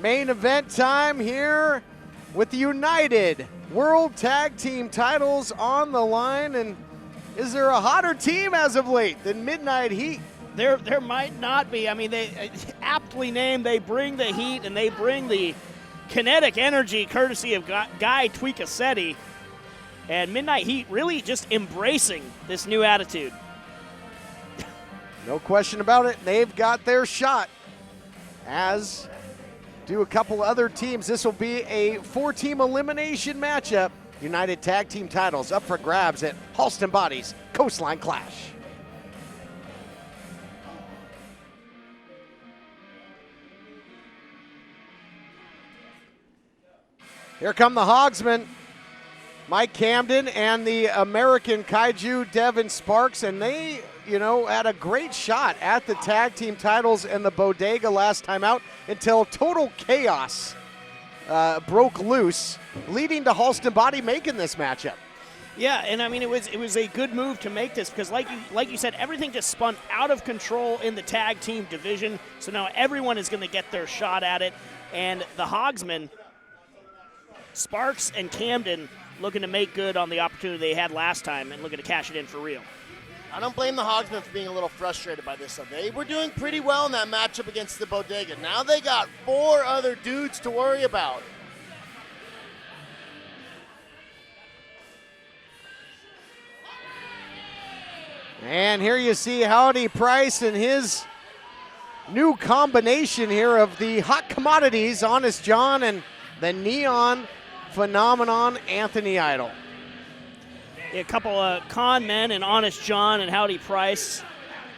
Main event time here with the United World Tag Team titles on the line. And is there a hotter team as of late than Midnight Heat? There might not be. I mean, they aptly named, they bring the heat and they bring the kinetic energy courtesy of Guy TWEAKACETTI. And Midnight Heat really just embracing this new attitude. No question about it. They've got their shot, as do a couple other teams. This will be a 4-team elimination matchup. United Tag Team titles up for grabs at Halston Body's Coastline Clash. Here come the Hogsmen, Mike Camden and the American Kaiju, Devin Sparks, and they, had a great shot at the tag team titles and the Bodega last time out until total chaos broke loose, leading to Halston Body making this matchup. Yeah, and I mean it was a good move to make this because like you said, everything just spun out of control in the tag team division. So now everyone is going to get their shot at it, and the Hogsmen, Sparks and Camden, looking to make good on the opportunity they had last time and looking to cash it in for real. I don't blame the Hogsmen for being a little frustrated by this. They were doing pretty well in that matchup against the Bodega. Now they got 4 other dudes to worry about. And here you see Howdy Price and his new combination here of the hot commodities, Honest John, and the Neon Phenomenon, Anthony Idol. A couple of con men and Honest John and Howdy Price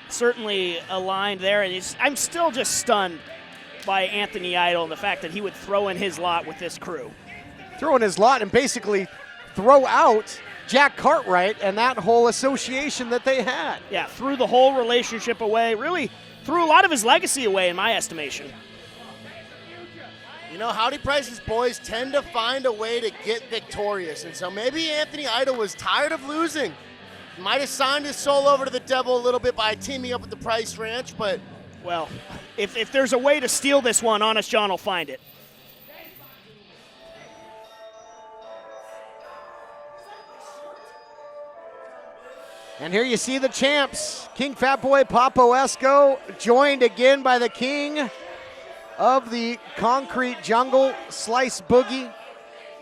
certainly aligned there. And I'm still just stunned by Anthony Idol and the fact that he would throw in his lot with this crew. Throw in his lot and basically throw out Jack Cartwright and that whole association that they had. Yeah, threw the whole relationship away, really threw a lot of his legacy away in my estimation. Howdy Price's boys tend to find a way to get victorious, and so maybe Anthony Idol was tired of losing. Might have signed his soul over to the devil a little bit by teaming up with the Price Ranch, but... Well, if there's a way to steal this one, Honest John will find it. And here you see the champs, King Fatboy Papo Esco, joined again by the king of the Concrete Jungle, Slice Boogie.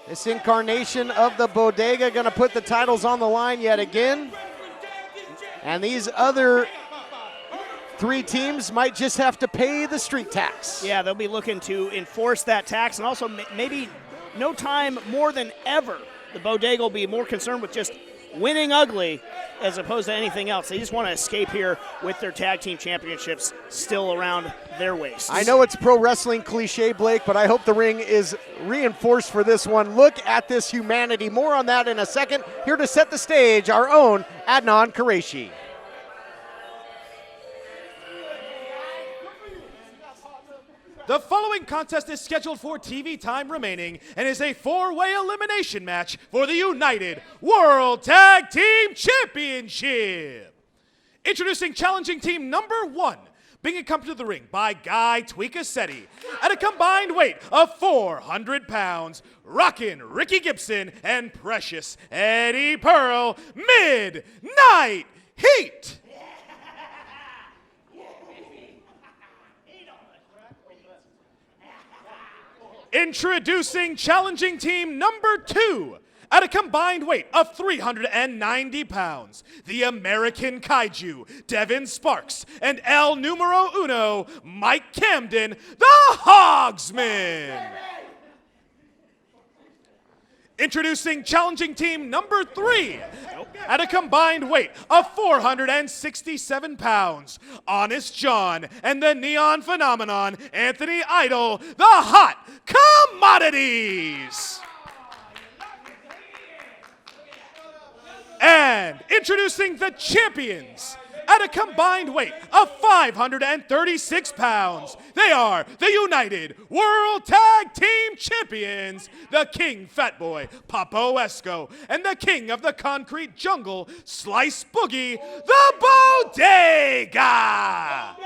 This incarnation of the Bodega going to put the titles on the line yet again. And these other 3 teams might just have to pay the street tax. Yeah, they'll be looking to enforce that tax, and also maybe no time more than ever, the Bodega will be more concerned with just winning ugly as opposed to anything else. They just want to escape here with their tag team championships still around their waists. I know it's pro wrestling cliche, Blake, but I hope the ring is reinforced for this one. Look at this humanity. More on that in a second. Here to set the stage, our own Adnan Qureshi. The following contest is scheduled for TV time remaining and is a 4-way elimination match for the United World Tag Team Championship. Introducing challenging team number 1, being accompanied to the ring by Guy TWEAKACETTI at a combined weight of 400 pounds, rockin' Ricky Gibson and Precious Eddie Pearl, Midnight Heat. Introducing challenging team number 2 at a combined weight of 390 pounds, the American Kaiju, Devin Sparks, and El Numero Uno, Mike Camden, the Hogsmen. Introducing challenging team number 3 at a combined weight of 467 pounds, Honest John and the Neon Phenomenon, Anthony Idol, the Hot Commodities. And introducing the champions at a combined weight of 536 pounds. They are the United World Tag Team Champions, the King Fatboy Papo Esco, and the King of the Concrete Jungle, Slice Boogie, the Bodega.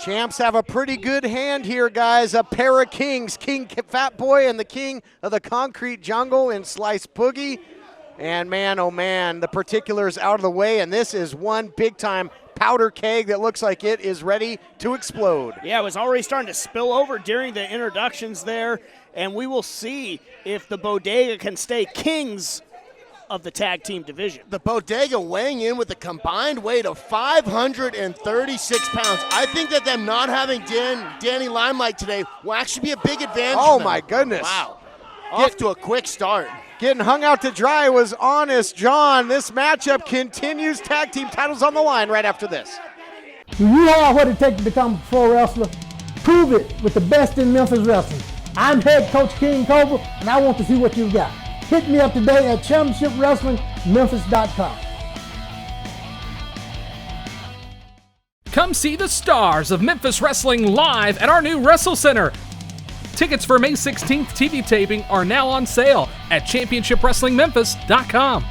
Champs have a pretty good hand here, guys. A pair of kings, King Fat Boy and the king of the concrete jungle in Slice Boogie. And man, oh man, the particulars out of the way, and this is one big-time powder keg that looks like it is ready to explode. Yeah, it was already starting to spill over during the introductions there, and we will see if the Bodega can stay kings of the tag team division. The Bodega weighing in with a combined weight of 536 pounds. I think that them not having Danny Limelight today will actually be a big advantage. Oh my goodness. Wow. Off to a quick start. Getting hung out to dry was Honest John. This matchup continues. Tag team titles on the line right after this. Do you have what it takes to become a pro wrestler? Prove it with the best in Memphis wrestling. I'm head coach King Cobra, and I want to see what you've got. Hit me up today at championshipwrestlingmemphis.com. Come see the stars of Memphis Wrestling live at our new Wrestle Center. Tickets for May 16th TV taping are now on sale at championshipwrestlingmemphis.com.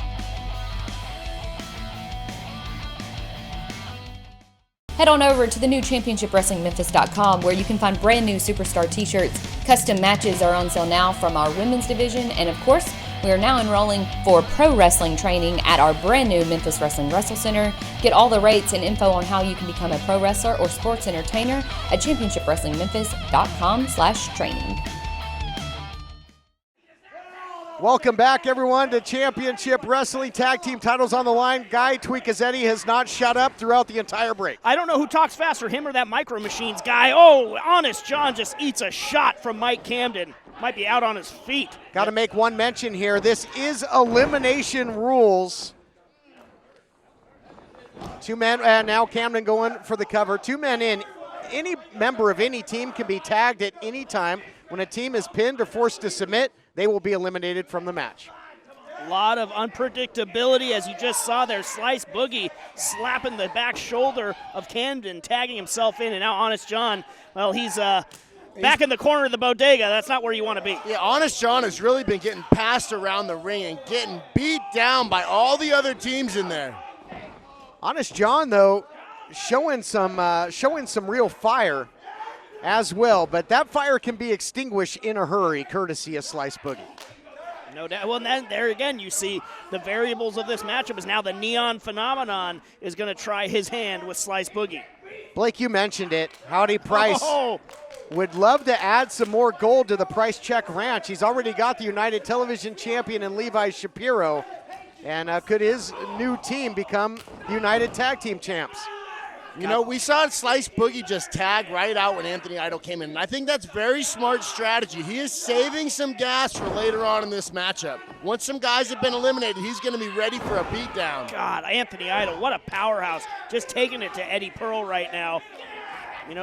Head on over to the new championshipwrestlingmemphis.com where you can find brand new Superstar t-shirts. Custom matches are on sale now from our women's division, and of course, we are now enrolling for pro wrestling training at our brand new Memphis Wrestling Wrestle Center. Get all the rates and info on how you can become a pro wrestler or sports entertainer at championshipwrestlingmemphis.com/training. Welcome back, everyone, to Championship Wrestling. Tag team titles on the line. Guy TWEAKACETTI has not shut up throughout the entire break. I don't know who talks faster, him or that Micro Machines guy. Oh, Honest John just eats a shot from Mike Camden. Might be out on his feet. Got to make one mention here. This is elimination rules. Two men, and now Camden going for the cover. Two men in. Any member of any team can be tagged at any time. When a team is pinned or forced to submit, they will be eliminated from the match. A lot of unpredictability, as you just saw there. Slice Boogie slapping the back shoulder of Camden, tagging himself in, and now Honest John, well, he's back in the corner of the Bodega. That's not where you want to be. Yeah, Honest John has really been getting passed around the ring and getting beat down by all the other teams in there. Honest John, though, showing some real fire as well, but that fire can be extinguished in a hurry, courtesy of Slice Boogie. No doubt. Well, then there again, you see the variables of this matchup is now the Neon Phenomenon is going to try his hand with Slice Boogie. Blake, you mentioned it. Howdy Price would love to add some more gold to the Price Check Ranch. He's already got the United Television Champion in Levi Shapiro. And could his new team become the United Tag Team Champs? You know, we saw Slice Boogie just tag right out when Anthony Idol came in, and I think that's very smart strategy. He is saving some gas for later on in this matchup. Once some guys have been eliminated, he's going to be ready for a beatdown. God, Anthony Idol, what a powerhouse. Just taking it to Eddie Pearl right now. You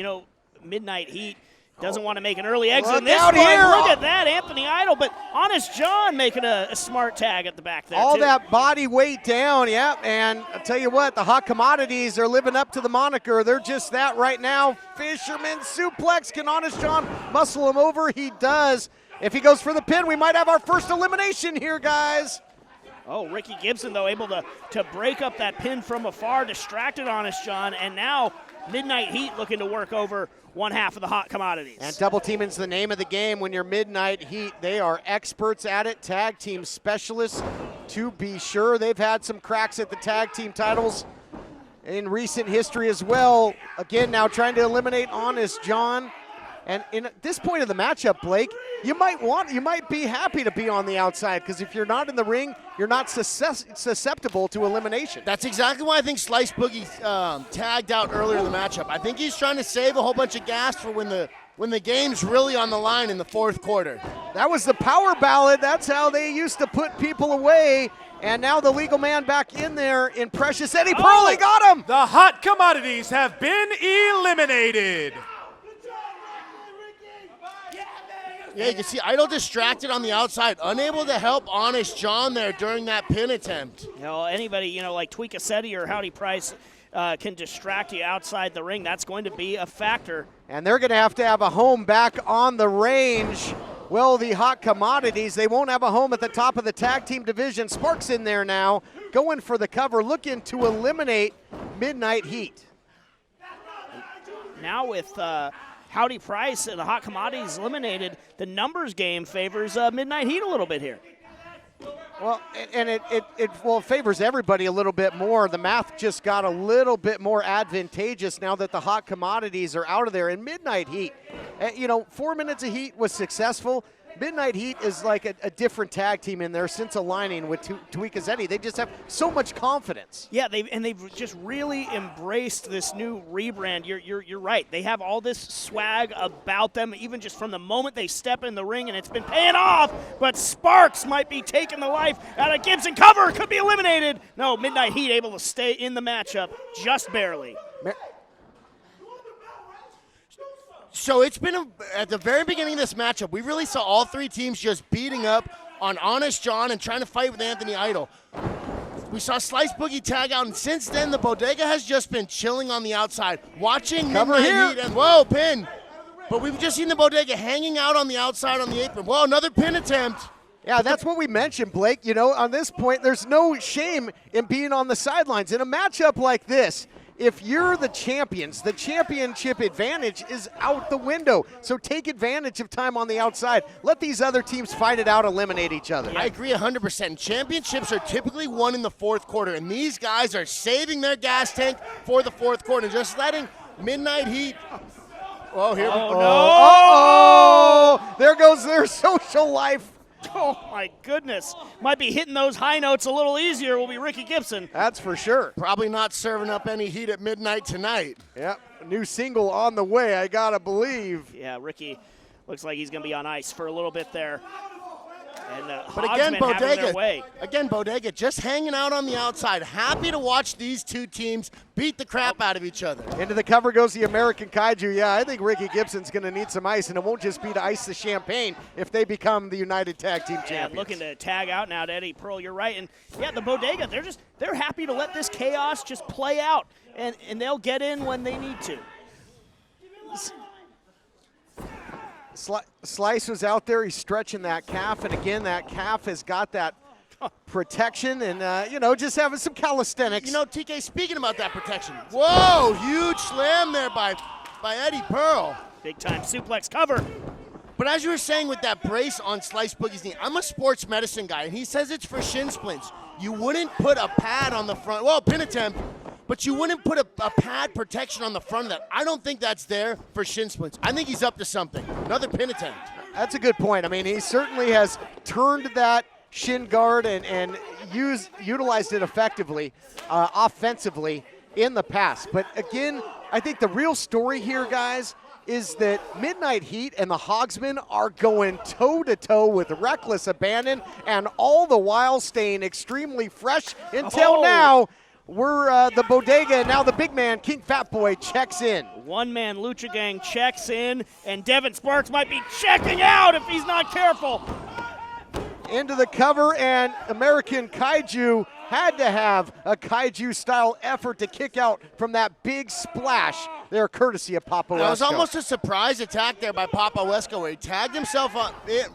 know, Midnight Heat doesn't want to make an early exit in this one. Look at that, Anthony Idol, but Honest John making a smart tag at the back there, all that body weight down, yeah, and I'll tell you what, the Hot Commodities are living up to the moniker. They're just that right now. Fisherman suplex. Can Honest John muscle him over? He does. If he goes for the pin, we might have our first elimination here, guys. Oh, Ricky Gibson, though, able to break up that pin from afar, distracted Honest John, and now Midnight Heat looking to work over one half of the Hot Commodities. And double teaming's the name of the game when you're Midnight Heat. They are experts at it, tag team specialists to be sure. They've had some cracks at the tag team titles in recent history as well. Again, now trying to eliminate Honest John. And in this point of the matchup, Blake, you might be happy to be on the outside, because if you're not in the ring, you're not susceptible to elimination. That's exactly why I think Slice Boogie tagged out earlier in the matchup. I think he's trying to save a whole bunch of gas for when the game's really on the line in the fourth quarter. That was the power ballad. That's how they used to put people away. And now the legal man back in there in Precious Eddie Pearl. He got him. The Hot Commodities have been eliminated. Yeah, you can see Idol distracted on the outside, unable to help Honest John there during that pin attempt. You know, anybody, like TWEAKACETTI or Howdy Price can distract you outside the ring. That's going to be a factor. And they're going to have a home back on the range. Well, the Hot Commodities, they won't have a home at the top of the tag team division. Sparks in there now, going for the cover, looking to eliminate Midnight Heat. now with Howdy Price and the Hot Commodities eliminated, the numbers game favors Midnight Heat a little bit here. Well, and it favors everybody a little bit more. The math just got a little bit more advantageous now that the Hot Commodities are out of there. And Midnight Heat, 4 minutes of Heat was successful. Midnight Heat is like a different tag team in there since aligning with TWEAKACETTI. They just have so much confidence. Yeah, they've just really embraced this new rebrand. You're right. They have all this swag about them, even just from the moment they step in the ring, and it's been paying off. But Sparks might be taking the life out of Gibson. Cover could be eliminated. No, Midnight Heat able to stay in the matchup just barely. So it's been at the very beginning of this matchup, we really saw all three teams just beating up on Honest John and trying to fight with Anthony Idol. We saw Slice Boogie tag out, and since then the Bodega has just been chilling on the outside, watching Cover Midnight here. Heat, and whoa, pin. But we've just seen the Bodega hanging out on the outside on the apron. Whoa, another pin attempt. Yeah, that's what we mentioned, Blake. On this point, there's no shame in being on the sidelines. In a matchup like this, if you're the champions, the championship advantage is out the window. So take advantage of time on the outside. Let these other teams fight it out, eliminate each other. I agree 100%. Championships are typically won in the fourth quarter, and these guys are saving their gas tank for the fourth quarter, just letting Midnight Heat. Oh, here we go. No. Oh, there goes their social life. Oh, my goodness. Might be hitting those high notes a little easier will be Ricky Gibson. That's for sure. Probably not serving up any heat at midnight tonight. Yep, new single on the way, I gotta believe. Yeah, Ricky looks like he's going to be on ice for a little bit there. And but again, Bodega, Bodega just hanging out on the outside. Happy to watch these two teams beat the crap out of each other. Into the cover goes the American Kaiju. Yeah, I think Ricky Gibson's going to need some ice, and it won't just be to ice the champagne if they become the United Tag Team Champions. Looking to tag out now to Eddie Pearl. You're right. And, yeah, the Bodega, they're happy to let this chaos just play out, and they'll get in when they need to. Slice was out there. He's stretching that calf, and again, that calf has got that protection and, just having some calisthenics. TK, speaking about that protection. Whoa, huge slam there by Eddie Pearl. Big-time suplex cover. But as you were saying with that brace on Slice Boogie's knee, I'm a sports medicine guy, and he says it's for shin splints. You wouldn't put a pad on the front. Well, pin attempt. But you wouldn't put a pad protection on the front of that. I don't think that's there for shin splints. I think he's up to something. Another pin attempt. That's a good point. I mean, he certainly has turned that shin guard and utilized it effectively, offensively in the past. But again, I think the real story here, guys, is that Midnight Heat and the HOGSMEN are going toe-to-toe with reckless abandon, and all the while staying extremely fresh until now. We're the Bodega, and now the big man, King Fat Boy, checks in. One-man Lucha Gang checks in, and Devin Sparks might be checking out if he's not careful. Into the cover, and American Kaiju had to have a Kaiju-style effort to kick out from that big splash there, courtesy of Papa Wesco. It was almost a surprise attack there by Papa Wesco, where he tagged himself on it.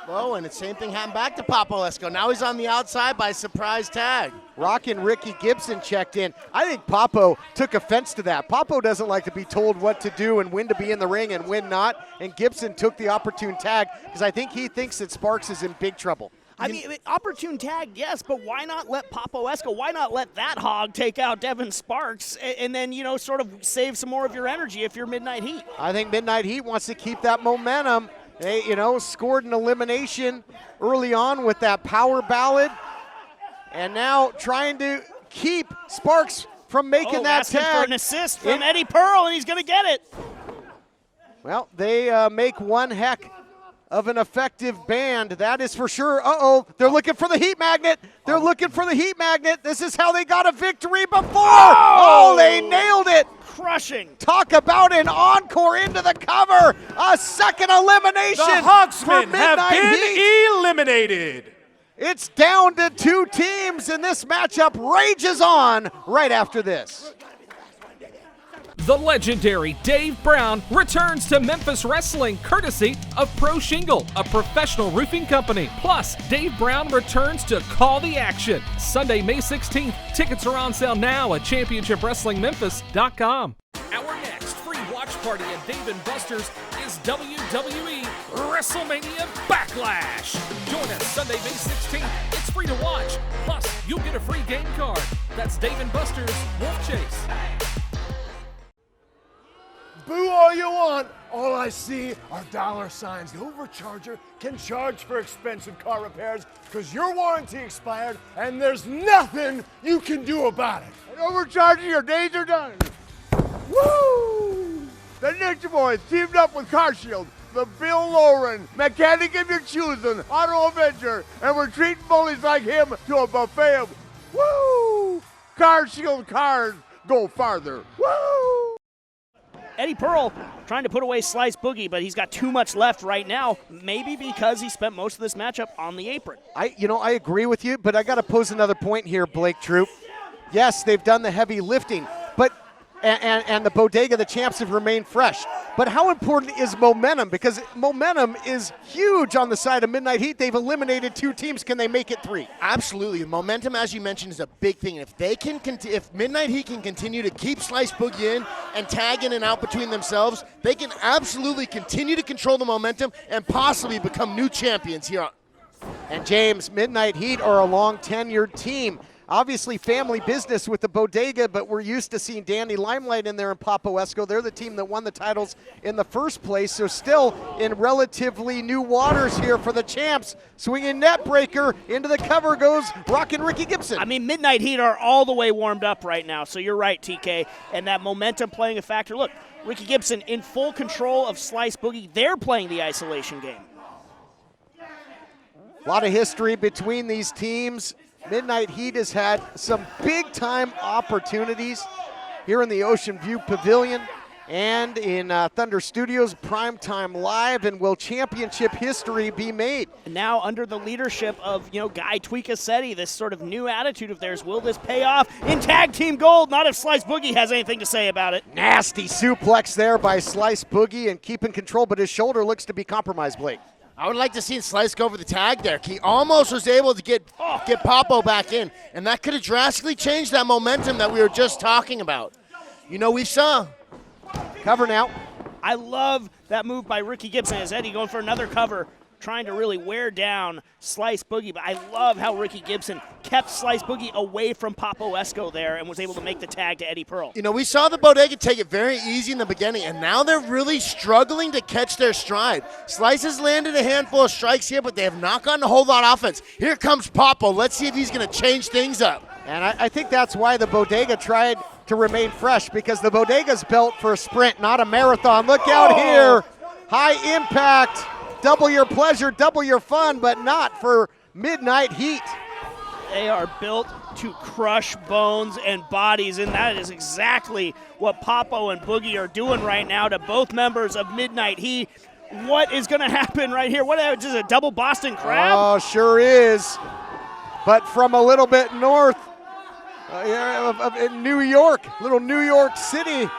Whoa, and the same thing happened back to Papa Wesco. Now he's on the outside by surprise tag. Rockin' Ricky Gibson checked in. I think Papo took offense to that. Papo doesn't like to be told what to do and when to be in the ring and when not, and Gibson took the opportune tag because I think he thinks that Sparks is in big trouble. I mean, opportune tag, yes, but why not let Papa Wesco, why not let that hog take out Devin Sparks and then, sort of save some more of your energy if you're Midnight Heat? I think Midnight Heat wants to keep that momentum. They, scored an elimination early on with that power ballad, and now trying to keep Sparks from making that tag. For an assist from Eddie Pearl, and he's going to get it. Well, they make one heck of an effective band, that is for sure. They're looking for the heat magnet. They're looking for the heat magnet. This is how they got a victory before. Oh, they nailed it. Crushing. Talk about an encore into the cover. A second elimination. The HOGSMEN have been eliminated. It's down to 2 teams, and this matchup rages on right after this. The legendary Dave Brown returns to Memphis Wrestling courtesy of Pro Shingle, a professional roofing company. Plus, Dave Brown returns to Call the Action. Sunday, May 16th. Tickets are on sale now at ChampionshipWrestlingMemphis.com. Our next free watch party at Dave & Buster's is WWE WrestleMania BackLash. Join us Sunday, May 16th. It's free to watch. Plus, you'll get a free game card. That's Dave & Buster's Wolf Chase. Boo all you want. All I see are dollar signs. The overcharger can charge for expensive car repairs because your warranty expired and there's nothing you can do about it. And overcharging, your days are done. Woo! The Ninja Boys teamed up with Car Shield, the Bill Lauren, mechanic of your choosing, Auto Avenger, and we're treating bullies like him to a buffet of woo! Car Shield cars go farther. Woo! Eddie Pearl trying to put away Slice Boogie, but he's got too much left right now, maybe because he spent most of this matchup on the apron. I agree with you, but I got to pose another point here, Blake Troop. Yes, they've done the heavy lifting, but and the Bodega, the champs, have remained fresh. But how important is momentum? Because momentum is huge on the side of Midnight Heat. They've eliminated 2 teams. Can they make it 3? Absolutely. Momentum, as you mentioned, is a big thing. If they can, if Midnight Heat can continue to keep Slice Boogie in and tag in and out between themselves, they can absolutely continue to control the momentum and possibly become new champions here. And James, Midnight Heat are a long tenured team. Obviously family business with the Bodega, but we're used to seeing Danny Limelight in there and Papo Esco. They're the team that won the titles in the first place, so still in relatively new waters here for the champs. Swinging net breaker, into the cover goes Rockin' Ricky Gibson. I mean, Midnight Heat are all the way warmed up right now, so you're right, TK, and that momentum playing a factor. Look, Ricky Gibson in full control of Slice Boogie. They're playing the isolation game. A lot of history between these teams. Midnight Heat has had some big-time opportunities here in the Ocean View Pavilion and in Thunder Studios Primetime Live, and will championship history be made? And now under the leadership of, Guy TWEAKACETTI, this sort of new attitude of theirs, will this pay off in tag team gold? Not if Slice Boogie has anything to say about it. Nasty suplex there by Slice Boogie and keeping control, but his shoulder looks to be compromised, Blake. I would like to see Slice go for the tag there. He almost was able to get Papo back in, and that could have drastically changed that momentum that we were just talking about. We saw. Cover now. I love that move by Ricky Gibson as Eddie going for another cover, trying to really wear down Slice Boogie. But I love how Ricky Gibson kept Slice Boogie away from Papo Esco there and was able to make the tag to Eddie Pearl. We saw the Bodega take it very easy in the beginning, and now they're really struggling to catch their stride. Slice has landed a handful of strikes here, but they have not gotten a whole lot of offense. Here comes Papo. Let's see if he's going to change things up. And I think that's why the Bodega tried to remain fresh, because the Bodega's built for a sprint, not a marathon. Look out here. High impact. Double your pleasure, double your fun, but not for Midnight Heat. They are built to crush bones and bodies, and that is exactly what Papo and Boogie are doing right now to both members of Midnight Heat. What is going to happen right here? What is this, a double Boston Crab? Oh, sure is. But from a little bit north in New York, little New York City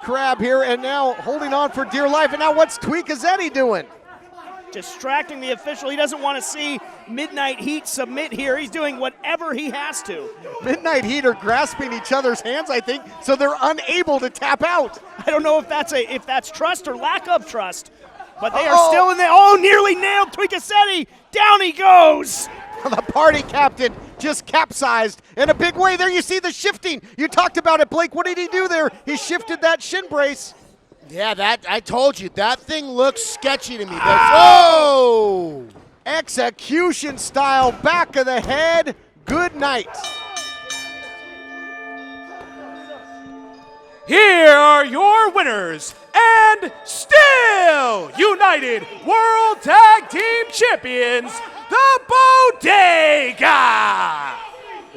crab here, and now holding on for dear life. And now what's TWEAKACETTI doing? Distracting the official. He doesn't want to see Midnight Heat submit here. He's doing whatever he has to. Midnight Heat are grasping each other's hands, I think, so they're unable to tap out. I don't know if that's trust or lack of trust, but they are still in there. Oh, nearly nailed TWEAKACETTI. Down he goes. The party captain just capsized in a big way. There you see the shifting. You talked about it, Blake. What did he do there? He shifted that shin brace. Yeah, I told you, that thing looks sketchy to me. Oh! Execution style, back of the head. Good night. Here are your winners and still United World Tag Team Champions, the Bodega!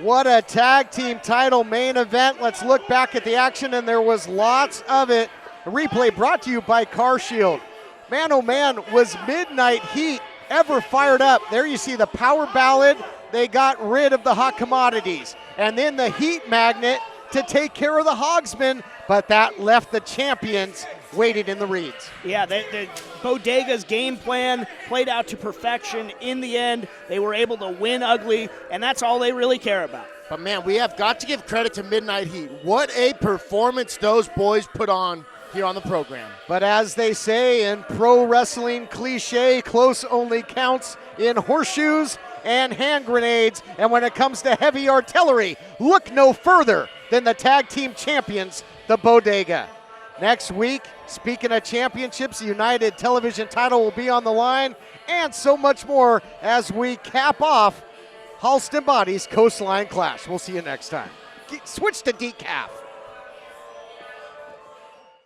What a tag team title main event. Let's look back at the action, and there was lots of it. A replay brought to you by Car Shield. Man, oh man, was Midnight Heat ever fired up. There you see the power ballad. They got rid of the hot commodities. And then the heat magnet to take care of the Hogsmen, but that left the champions waiting in the reeds. Yeah, the Bodega's game plan played out to perfection. In the end, they were able to win ugly, and that's all they really care about. But man, we have got to give credit to Midnight Heat. What a performance those boys put on here on the program. But as they say in pro wrestling cliche, close only counts in horseshoes and hand grenades. And when it comes to heavy artillery, look no further than the tag team champions, the Bodega. Next week, speaking of championships, the United Television title will be on the line, and so much more as we cap off Halston Body's Coastline Clash. We'll see you next time. Switch to decaf.